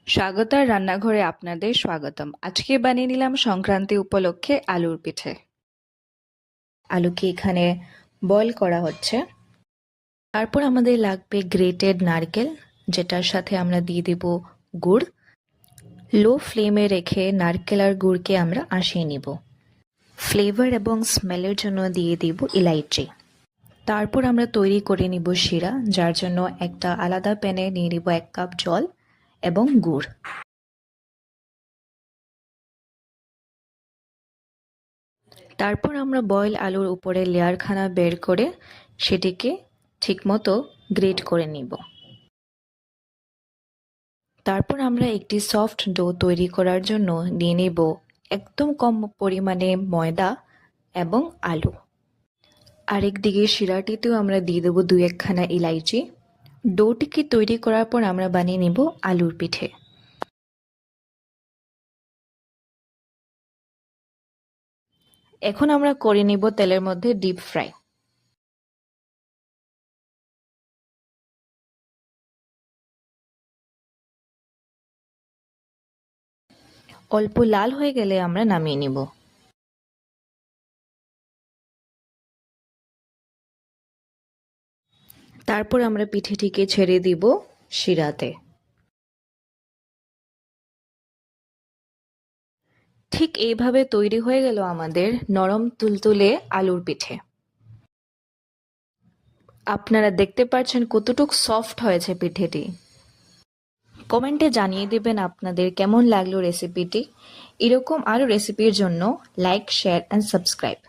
স্বাগতার রান্নাঘরে আপনাদের স্বাগতম। আজকে বানিয়ে নিলাম সংক্রান্তি উপলক্ষে আলুর পিঠে। আলুকে এখানে বয়েল করা হচ্ছে। তারপর আমাদের লাগবে গ্রেটেড নারকেল, যেটার সাথে আমরা দিয়ে দেব গুড়। লো ফ্লেমে রেখে নারকেল আর গুড়কে আমরা আঁশিয়ে নিব। ফ্লেভার এবং স্মেলের জন্য দিয়ে দিব ইলাইচি। তারপর আমরা তৈরি করে নিব শিরা, যার জন্য একটা আলাদা প্যানে নিয়ে নিব 1 কাপ জল এবং গুড়। তারপর আমরা বয়েল আলুর উপরে লেয়ারখানা বের করে সেটিকে ঠিকমতো গ্রেট করে নিব। তারপর আমরা একটি সফট ডো তৈরি করার জন্য নিয়ে নেব একদম কম পরিমাণে ময়দা এবং আলু। আরেকদিকে শিরাটিতেও আমরা দিয়ে দেবো 2-1 খানা ইলাইচি। ডোটিকে তৈরি করার পর আমরা বানিয়ে নেব আলুর পিঠে। এখন আমরা করে নিব তেলের মধ্যে ডিপ ফ্রাই। অল্প লাল হয়ে গেলে আমরা নামিয়ে নিব। তারপর আমরা পিঠেটিকে ছেড়ে দিব শিরাতে। ঠিক এইভাবে তৈরি হয়ে গেল আমাদের নরম তুলতুলে আলুর পিঠে। আপনারা দেখতে পাচ্ছেন কতটুকু সফট হয়েছে পিঠেটি। কমেন্টে জানিয়ে দেবেন আপনাদের কেমন লাগলো রেসিপিটি। এরকম আরও রেসিপির জন্য লাইক, শেয়ার অ্যান্ড সাবস্ক্রাইব।